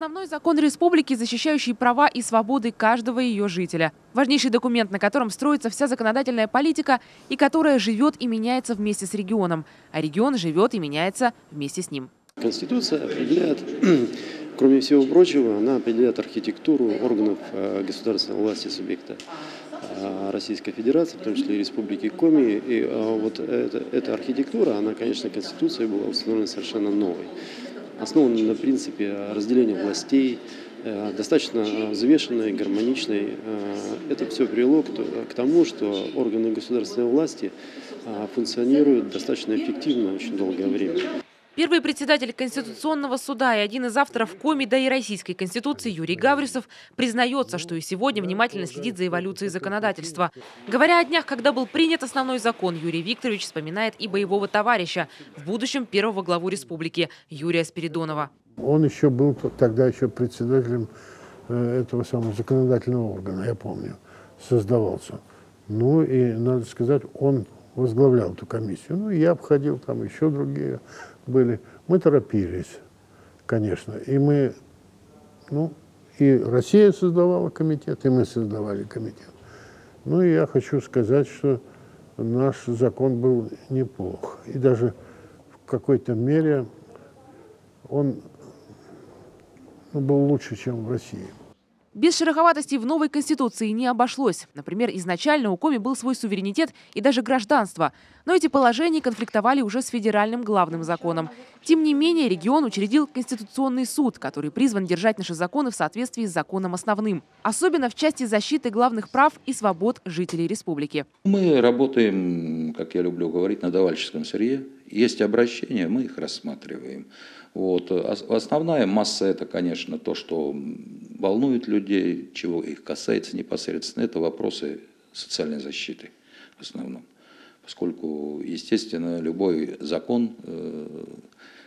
Основной закон республики, защищающий права и свободы каждого ее жителя. Важнейший документ, на котором строится вся законодательная политика и которая живет и меняется вместе с регионом. А регион живет и меняется вместе с ним. Конституция определяет, кроме всего прочего, она определяет архитектуру органов государственной власти субъекта Российской Федерации, в том числе и Республики Коми. И вот эта архитектура, она, конечно, Конституцией была установлена совершенно новой. Основана на принципе разделения властей, достаточно взвешенной, гармоничной. Это все привело к тому, что органы государственной власти функционируют достаточно эффективно очень долгое время. Первый председатель Конституционного суда и один из авторов Коми, да и Российской Конституции Юрий Гаврисов признается, что и сегодня внимательно следит за эволюцией законодательства. Говоря о днях, когда был принят основной закон, Юрий Викторович вспоминает и боевого товарища, в будущем первого главу республики Юрия Спиридонова. Он еще был тогда председателем этого самого законодательного органа, я помню, создавался. Ну и, надо сказать, он возглавлял эту комиссию. Ну, я обходил, там еще другие были. Мы торопились, конечно. И мы, и Россия создавала комитет, и мы создавали комитет. Ну, и я хочу сказать, что наш закон был неплох. И даже в какой-то мере он был лучше, чем в России. Без шероховатостей в новой Конституции не обошлось. Например, изначально у Коми был свой суверенитет и даже гражданство. Но эти положения конфликтовали уже с федеральным главным законом. Тем не менее, регион учредил Конституционный суд, который призван держать наши законы в соответствии с законом основным. Особенно в части защиты главных прав и свобод жителей республики. Мы работаем, как я люблю говорить, на давальческом сырье. Есть обращения, мы их рассматриваем. Вот. Основная масса – это, конечно, то, что волнует людей, чего их касается непосредственно. Это вопросы социальной защиты в основном. Поскольку, естественно, любой закон,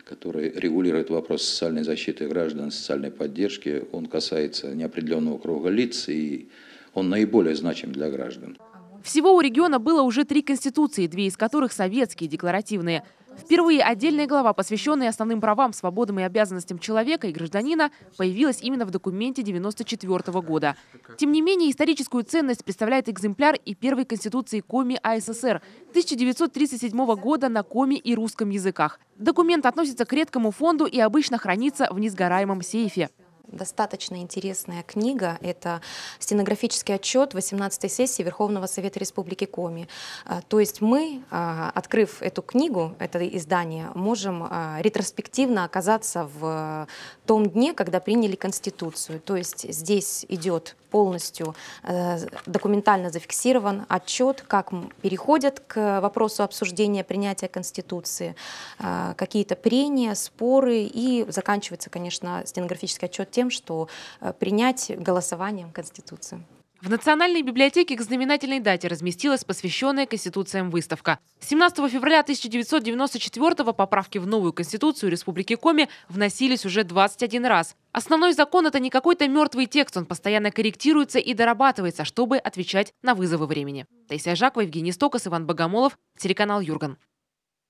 который регулирует вопрос социальной защиты граждан, социальной поддержки, он касается неопределенного круга лиц, и он наиболее значим для граждан. Всего у региона было уже 3 конституции, 2 из которых советские, декларативные. Впервые отдельная глава, посвященная основным правам, свободам и обязанностям человека и гражданина, появилась именно в документе 1994 года. Тем не менее, историческую ценность представляет экземпляр и первой конституции Коми АССР 1937 года на коми и русском языках. Документ относится к редкому фонду и обычно хранится в несгораемом сейфе. Достаточно интересная книга. Это стенографический отчет 18-й сессии Верховного Совета Республики Коми. То есть мы, открыв эту книгу, это издание, можем ретроспективно оказаться в том дне, когда приняли Конституцию. То есть здесь идет полностью документально зафиксирован отчет, как переходят к вопросу обсуждения принятия Конституции, какие-то прения, споры, и заканчивается, конечно, стенографический отчет тем, что принять голосованием Конституцию. В Национальной библиотеке к знаменательной дате разместилась посвященная Конституциям выставка. 17 февраля 1994 поправки в новую Конституцию Республики Коми вносились уже 21 раз. Основной закон – это не какой-то мертвый текст, он постоянно корректируется и дорабатывается, чтобы отвечать на вызовы времени. Таисия Жакова, Евгений Стокос, Иван Богомолов, телеканал Юрган.